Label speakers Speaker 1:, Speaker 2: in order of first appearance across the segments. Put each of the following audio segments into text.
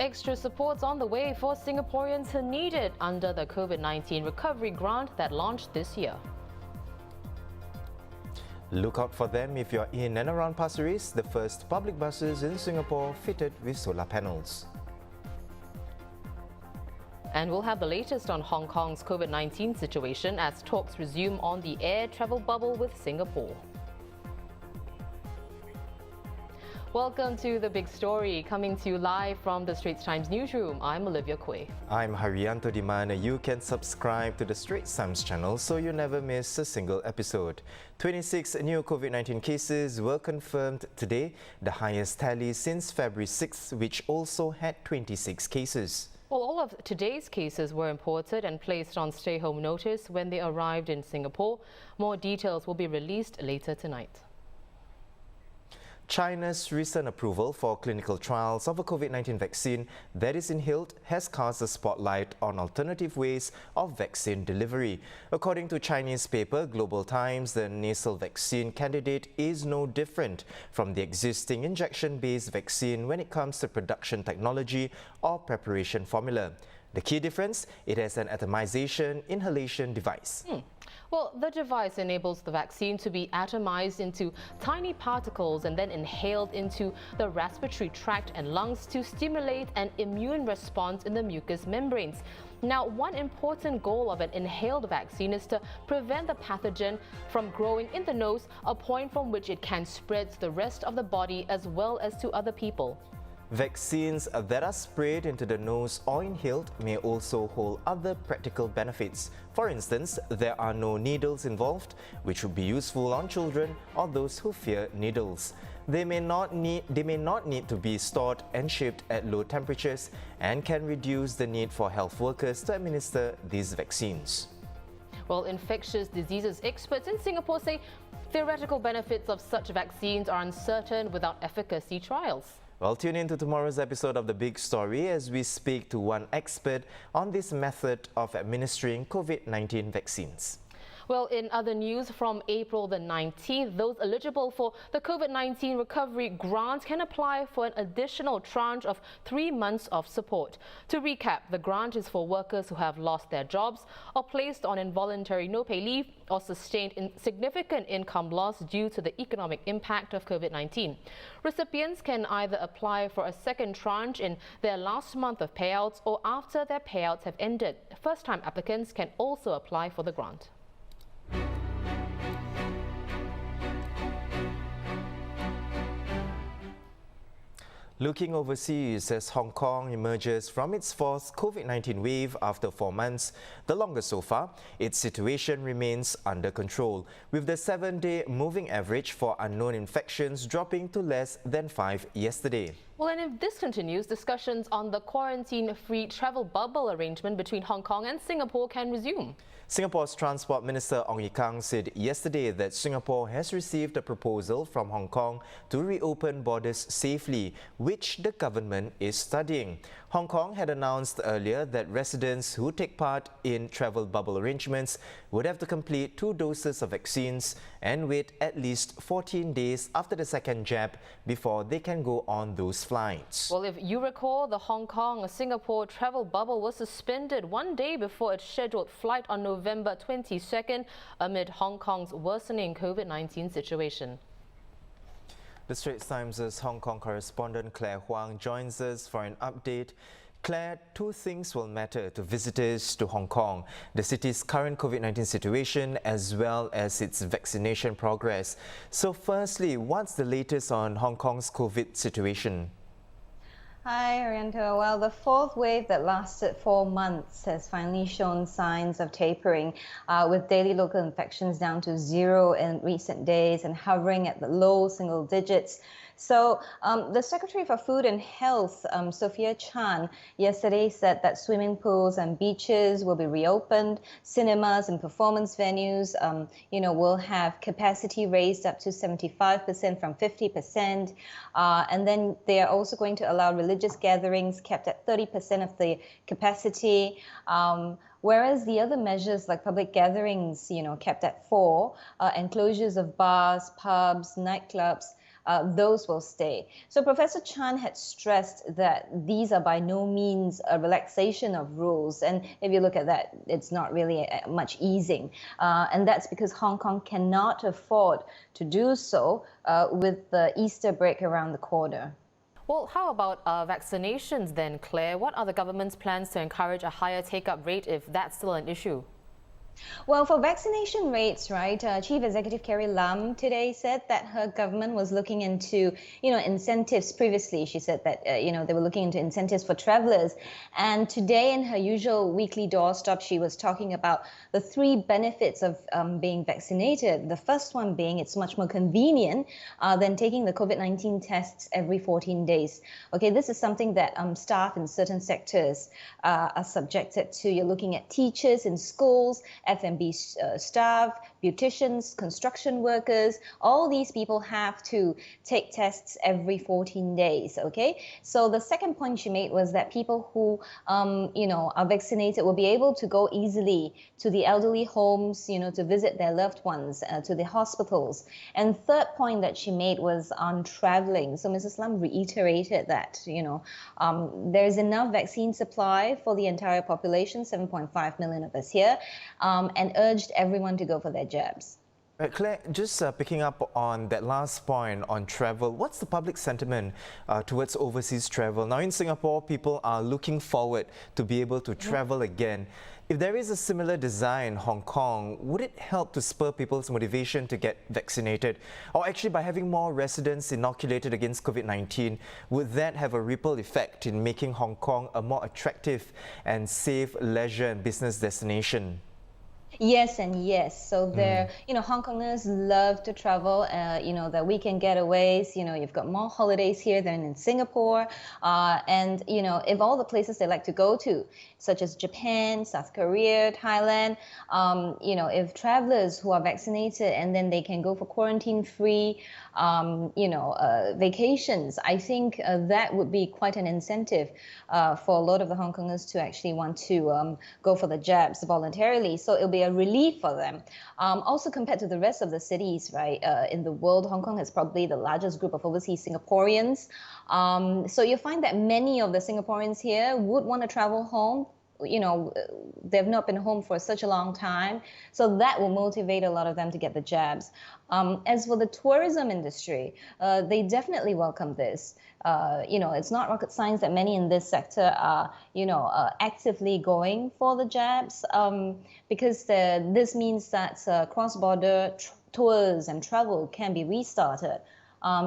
Speaker 1: Extra support's on the way for Singaporeans who need it under the COVID-19 recovery grant that launched this year.
Speaker 2: Look out for them if you're in and around Pasir Ris, the first public buses in Singapore fitted with solar panels.
Speaker 1: And we'll have the latest on Hong Kong's COVID-19 situation as talks resume on the air travel bubble with Singapore. Welcome to The Big Story, coming to you live from the Straits Times newsroom. I'm Olivia Quay.
Speaker 2: I'm Haryanto Dimana. You can subscribe to the Straits Times channel so you never miss a single episode. 26 new COVID-19 cases were confirmed today, the highest tally since February 6th, which also had 26 cases.
Speaker 1: Well, all of today's cases were imported and placed on stay-home notice when they arrived in Singapore. More details will be released later tonight.
Speaker 2: China's recent approval for clinical trials of a COVID-19 vaccine that is inhaled has cast a spotlight on alternative ways of vaccine delivery. According to Chinese paper Global Times, the nasal vaccine candidate is no different from the existing injection-based vaccine when it comes to production technology or preparation formula. The key difference, it has an atomization inhalation device.
Speaker 1: Well, the device enables the vaccine to be atomized into tiny particles and then inhaled into the respiratory tract and lungs to stimulate an immune response in the mucous membranes. Now, one important goal of an inhaled vaccine is to prevent the pathogen from growing in the nose, a point from which it can spread to the rest of the body as well as to other people.
Speaker 2: Vaccines that are sprayed into the nose or inhaled may also hold other practical benefits. For instance, there are no needles involved, which would be useful on children or those who fear needles. They may not need to be stored and shipped at low temperatures and can reduce the need for health workers to administer these vaccines.
Speaker 1: Well, infectious diseases experts in Singapore say theoretical benefits of such vaccines are uncertain without efficacy trials.
Speaker 2: Well, tune in to tomorrow's episode of The Big Story as we speak to one expert on this method of administering COVID-19 vaccines.
Speaker 1: Well, in other news, from April the 19th, those eligible for the COVID-19 recovery grant can apply for an additional tranche of 3 months of support. To recap, the grant is for workers who have lost their jobs or placed on involuntary no-pay leave or sustained significant income loss due to the economic impact of COVID-19. Recipients can either apply for a second tranche in their last month of payouts or after their payouts have ended. First-time applicants can also apply for the grant.
Speaker 2: Looking overseas as Hong Kong emerges from its fourth COVID-19 wave after 4 months, the longest so far, its situation remains under control, with the 7-day moving average for unknown infections dropping to less than 5 yesterday.
Speaker 1: Well, and if this continues, discussions on the quarantine-free travel bubble arrangement between Hong Kong and Singapore can resume.
Speaker 2: Singapore's Transport Minister Ong Ye Kung said yesterday that Singapore has received a proposal from Hong Kong to reopen borders safely, which the government is studying. Hong Kong had announced earlier that residents who take part in travel bubble arrangements would have to complete 2 doses of vaccines and wait at least 14 days after the second jab before they can go on those flights.
Speaker 1: Well, if you recall, the Hong Kong-Singapore travel bubble was suspended 1 day before its scheduled flight on November 22nd amid Hong Kong's worsening COVID-19 situation.
Speaker 2: The Straits Times' Hong Kong correspondent Claire Huang joins us for an update. Claire, 2 things will matter to visitors to Hong Kong: the city's current COVID-19 situation as well as its vaccination progress. So firstly, what's the latest on Hong Kong's COVID situation?
Speaker 3: Hi, Arianto. Well, the 4th wave that lasted 4 months has finally shown signs of tapering, with daily local infections down to 0 in recent days and hovering at the low single digits. So the Secretary for Food and Health, Sophia Chan, yesterday said that swimming pools and beaches will be reopened. Cinemas and performance venues, will have capacity raised up to 75% from 50%. And then they are also going to allow religious gatherings kept at 30% of the capacity. Whereas the other measures like public gatherings, kept at 4, and closures of bars, pubs, nightclubs, those will stay. So Professor Chan had stressed that these are by no means a relaxation of rules. And if you look at that, it's not really much easing. And that's because Hong Kong cannot afford to do so with the Easter break around the corner.
Speaker 1: Well, how about vaccinations then, Claire? What are the government's plans to encourage a higher take-up rate if that's still an issue?
Speaker 3: Well, for vaccination rates, right, Chief Executive Carrie Lam today said that her government was looking into, incentives previously. She said that, they were looking into incentives for travelers. And today in her usual weekly doorstop, she was talking about the three benefits of being vaccinated. The first one being it's much more convenient than taking the COVID-19 tests every 14 days. Okay, this is something that staff in certain sectors are subjected to. You're looking at teachers in schools, F&B staff, beauticians, construction workers. All these people have to take tests every 14 days, okay? So the second point she made was that people who, are vaccinated will be able to go easily to the elderly homes, to visit their loved ones, to the hospitals. And third point that she made was on traveling. So Mrs. Lam reiterated that, there's enough vaccine supply for the entire population, 7.5 million of us here, and urged everyone to go for their jabs.
Speaker 2: Claire, just picking up on that last point on travel, what's the public sentiment towards overseas travel? Now in Singapore, people are looking forward to be able to travel again. If there is a similar desire in Hong Kong, would it help to spur people's motivation to get vaccinated? Or actually, by having more residents inoculated against COVID-19, would that have a ripple effect in making Hong Kong a more attractive and safe leisure and business destination?
Speaker 3: Yes and yes. So there, Hong Kongers love to travel. The weekend getaways. You've got more holidays here than in Singapore. And if all the places they like to go to, such as Japan, South Korea, Thailand, if travelers who are vaccinated and then they can go for quarantine-free, vacations, I think that would be quite an incentive for a lot of the Hong Kongers to actually want to go for the jabs voluntarily. So it'll be a relief for them. Also compared to the rest of the cities, right, in the world, Hong Kong has probably the largest group of overseas Singaporeans. So you find that many of the Singaporeans here would want to travel home. They've not been home for such a long time. So that will motivate a lot of them to get the jabs. As for the tourism industry, they definitely welcome this. It's not rocket science that many in this sector are, actively going for the jabs because this means that cross-border tours and travel can be restarted.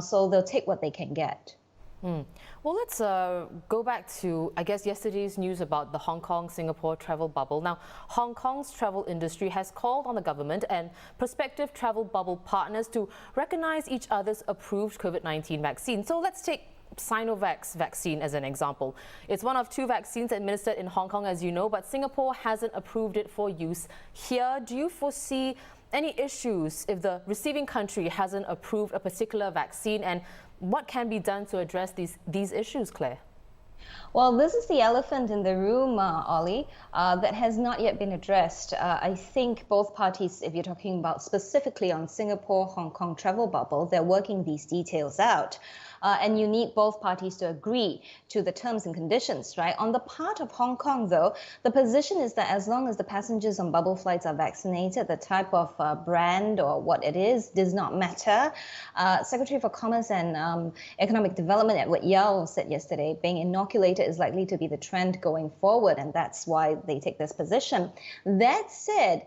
Speaker 3: So they'll take what they can get.
Speaker 1: Well, let's go back to, I guess, yesterday's news about the Hong Kong-Singapore travel bubble. Now, Hong Kong's travel industry has called on the government and prospective travel bubble partners to recognize each other's approved COVID-19 vaccine. So let's take Sinovac's vaccine as an example. It's one of two vaccines administered in Hong Kong, as you know, but Singapore hasn't approved it for use here. Do you foresee any issues if the receiving country hasn't approved a particular vaccine, and what can be done to address these issues, Claire?
Speaker 3: Well, this is the elephant in the room, Ollie, that has not yet been addressed. I think both parties, if you're talking about specifically on Singapore-Hong Kong travel bubble, they're working these details out. And you need both parties to agree to the terms and conditions, right? On the part of Hong Kong, though, the position is that as long as the passengers on bubble flights are vaccinated, the type of brand or what it is does not matter. Secretary for Commerce and Economic Development Edward Yao said yesterday, being inoculated is likely to be the trend going forward, and that's why they take this position. That said,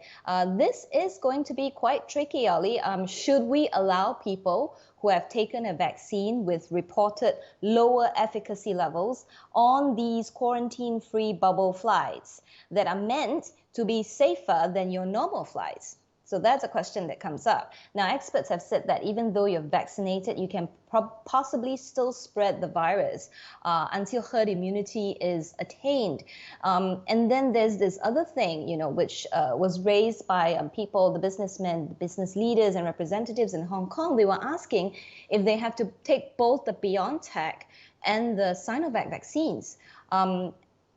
Speaker 3: this is going to be quite tricky, Ollie. Should we allow people who have taken a vaccine with reported lower efficacy levels on these quarantine-free bubble flights that are meant to be safer than your normal flights? So that's a question that comes up. Now, experts have said that even though you're vaccinated, you can possibly still spread the virus until herd immunity is attained. And then there's this other thing, which was raised by people, the businessmen, the business leaders and representatives in Hong Kong. They were asking if they have to take both the BioNTech and the Sinovac vaccines.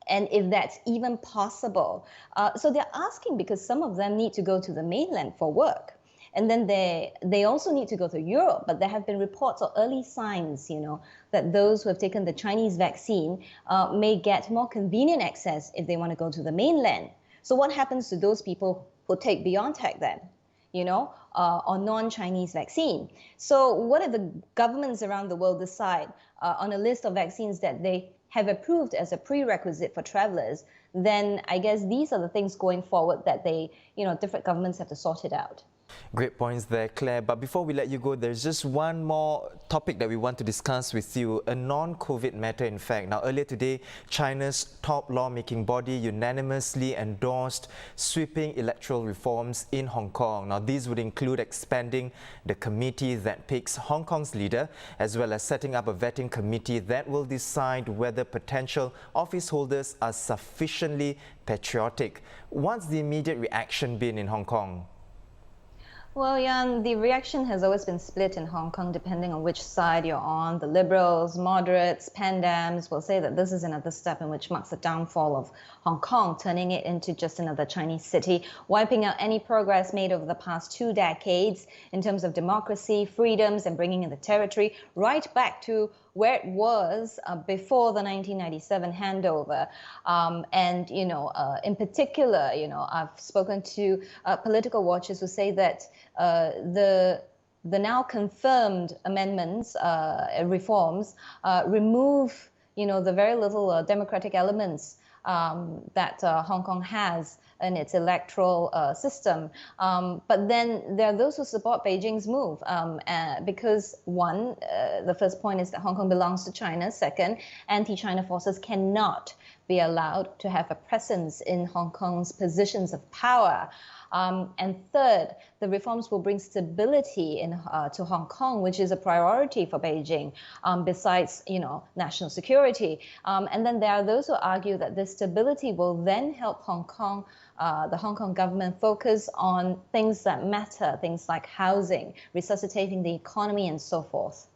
Speaker 3: And if that's even possible. So they're asking because some of them need to go to the mainland for work. And then they also need to go to Europe, but there have been reports or early signs, that those who have taken the Chinese vaccine may get more convenient access if they want to go to the mainland. So what happens to those people who take BioNTech then, or non-Chinese vaccine? So what if the governments around the world decide on a list of vaccines that they have approved as a prerequisite for travelers, then I guess these are the things going forward that different governments have to sort it out.
Speaker 2: Great points there, Claire. But before we let you go, there's just one more topic that we want to discuss with you, a non-COVID matter, in fact. Now, earlier today, China's top lawmaking body unanimously endorsed sweeping electoral reforms in Hong Kong. Now, these would include expanding the committee that picks Hong Kong's leader, as well as setting up a vetting committee that will decide whether potential office holders are sufficiently patriotic. What's the immediate reaction been in Hong Kong?
Speaker 3: Well, Jan, the reaction has always been split in Hong Kong depending on which side you're on. The liberals, moderates, pandams will say that this is another step in which marks the downfall of Hong Kong, turning it into just another Chinese city, wiping out any progress made over the past 2 decades in terms of democracy, freedoms, and bringing in the territory right back to where it was before the 1997 handover. In particular, I've spoken to political watchers who say that the now confirmed amendments, reforms, remove, the very little democratic elements that Hong Kong has in its electoral system. But then there are those who support Beijing's move because one, the first point is that Hong Kong belongs to China. Second, anti-China forces cannot be allowed to have a presence in Hong Kong's positions of power. And third, the reforms will bring stability to Hong Kong, which is a priority for Beijing, besides, national security. And then there are those who argue that this stability will then help Hong Kong, the Hong Kong government, focus on things that matter, things like housing, resuscitating the economy, and so forth.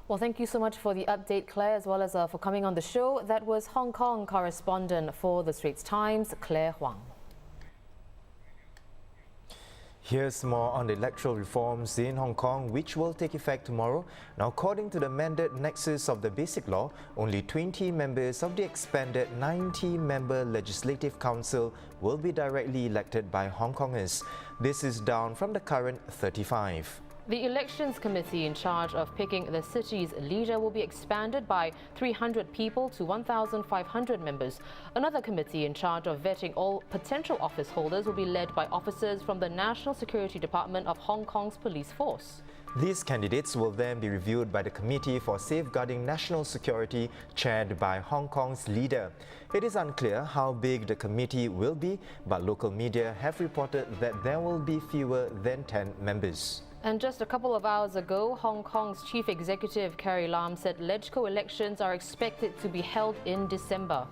Speaker 1: Well, thank you so much for the update, Claire, as well as for coming on the show. That was Hong Kong correspondent for the Straits Times, Claire Huang.
Speaker 2: Here's more on the electoral reforms in Hong Kong, which will take effect tomorrow. Now, according to the amended nexus of the Basic Law, only 20 members of the expanded 90-member Legislative Council will be directly elected by Hong Kongers. This is down from the current 35.
Speaker 1: The Elections Committee in charge of picking the city's leader will be expanded by 300 people to 1,500 members. Another committee in charge of vetting all potential office holders will be led by officers from the National Security Department of Hong Kong's police force.
Speaker 2: These candidates will then be reviewed by the Committee for Safeguarding National Security, chaired by Hong Kong's leader. It is unclear how big the committee will be, but local media have reported that there will be fewer than 10 members.
Speaker 1: And just a couple of hours ago, Hong Kong's Chief Executive Carrie Lam said LegCo elections are expected to be held in December.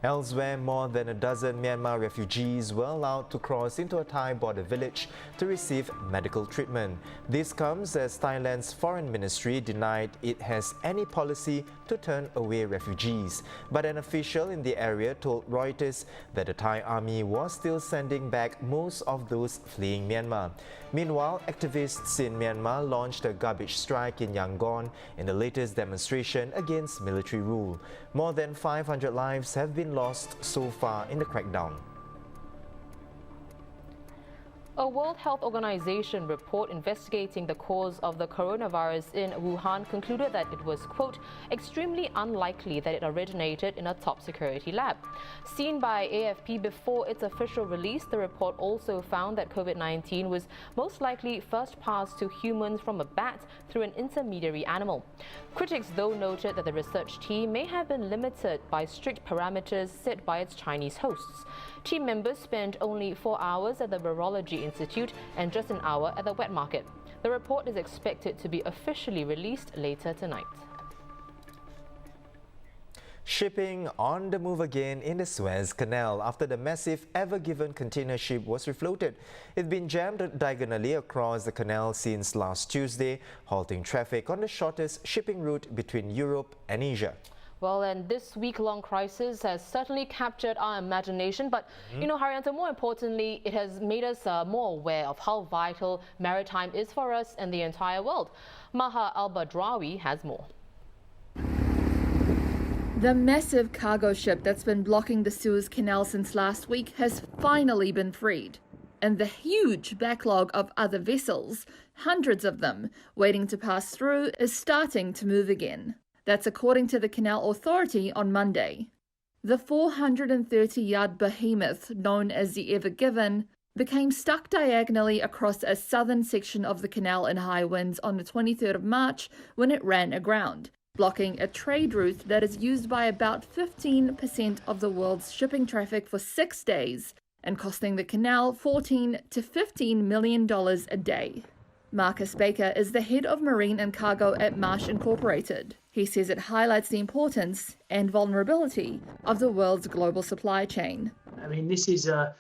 Speaker 2: Elsewhere, more than a dozen Myanmar refugees were allowed to cross into a Thai border village to receive medical treatment. This comes as Thailand's foreign ministry denied it has any policy to turn away refugees. But an official in the area told Reuters that the Thai army was still sending back most of those fleeing Myanmar. Meanwhile, activists in Myanmar launched a garbage strike in Yangon in the latest demonstration against military rule. More than 500 lives have been lost so far in the crackdown.
Speaker 1: A World Health Organization report investigating the cause of the coronavirus in Wuhan concluded that it was, quote, extremely unlikely that it originated in a top security lab. Seen by AFP before its official release, the report also found that COVID-19 was most likely first passed to humans from a bat through an intermediary animal. Critics, though, noted that the research team may have been limited by strict parameters set by its Chinese hosts. Team members spent only 4 hours at the Virology Institute and just an hour at the wet market. The report is expected to be officially released later tonight.
Speaker 2: Shipping on the move again in the Suez Canal after the massive Ever Given container ship was refloated. It's been jammed diagonally across the canal since last Tuesday, halting traffic on the shortest shipping route between Europe and Asia.
Speaker 1: Well, and this week-long crisis has certainly captured our imagination, but Haryanto, more importantly, it has made us more aware of how vital maritime is for us and the entire world. Maha Al-Badrawi has more.
Speaker 4: The massive cargo ship that's been blocking the Suez Canal since last week has finally been freed. And the huge backlog of other vessels, hundreds of them, waiting to pass through, is starting to move again. That's according to the Canal Authority on Monday. The 430-yard behemoth, known as the Ever Given, became stuck diagonally across a southern section of the canal in high winds on the 23rd of March when it ran aground, blocking a trade route that is used by about 15% of the world's shipping traffic for 6 days and costing the canal $14 to $15 million a day. Marcus Baker is the head of marine and cargo at Marsh Incorporated. He says it highlights the importance and vulnerability of the world's global supply chain.
Speaker 5: I mean, this is a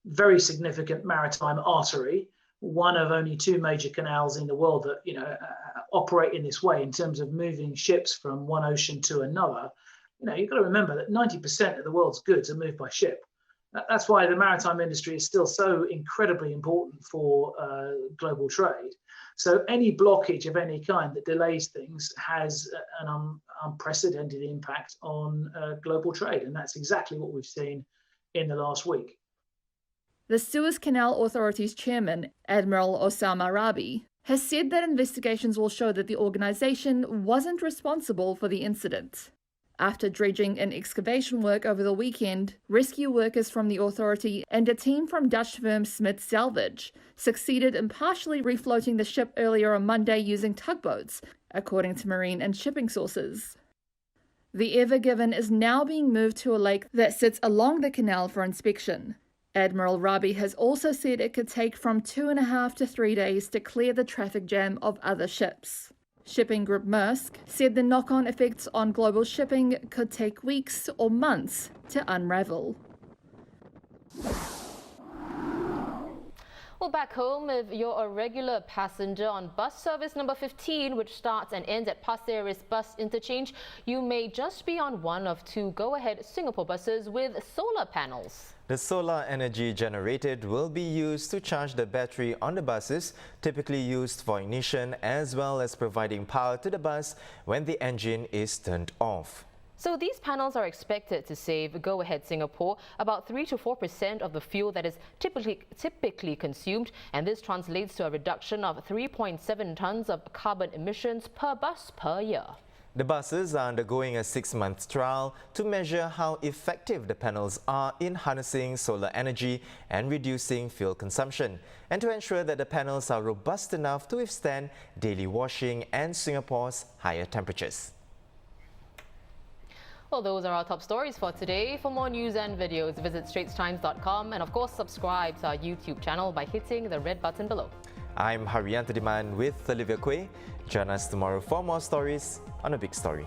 Speaker 5: very significant maritime artery, one of only two major canals in the world that operate in this way in terms of moving ships from one ocean to another. You've got to remember that 90% of the world's goods are moved by ship. That's why the maritime industry is still so incredibly important for global trade. So any blockage of any kind that delays things has an unprecedented impact on global trade. And that's exactly what we've seen in the last week.
Speaker 4: The Suez Canal Authority's chairman, Admiral Osama Rabi, has said that investigations will show that the organisation wasn't responsible for the incident. After dredging and excavation work over the weekend, rescue workers from the authority and a team from Dutch firm Smith Salvage succeeded in partially refloating the ship earlier on Monday using tugboats, according to marine and shipping sources. The Ever Given is now being moved to a lake that sits along the canal for inspection. Admiral Rabi has also said it could take from 2.5 to 3 days to clear the traffic jam of other ships. Shipping group Maersk said the knock-on effects on global shipping could take weeks or months to unravel.
Speaker 1: Well, back home, if you're a regular passenger on bus service number 15, which starts and ends at Pasir Ris Bus Interchange, you may just be on one of two go-ahead Singapore buses with solar panels.
Speaker 2: The solar energy generated will be used to charge the battery on the buses, typically used for ignition, as well as providing power to the bus when the engine is turned off.
Speaker 1: So these panels are expected to save Go Ahead Singapore about 3 to 4% of the fuel that is typically consumed, and this translates to a reduction of 3.7 tons of carbon emissions per bus per year.
Speaker 2: The buses are undergoing a 6-month trial to measure how effective the panels are in harnessing solar energy and reducing fuel consumption, and to ensure that the panels are robust enough to withstand daily washing and Singapore's higher temperatures.
Speaker 1: Well, those are our top stories for today. For more news and videos, visit straitstimes.com and of course subscribe to our YouTube channel by hitting the red button below.
Speaker 2: I'm Haryanto Diman with Olivia Quay. Join us tomorrow for more stories on A Big Story.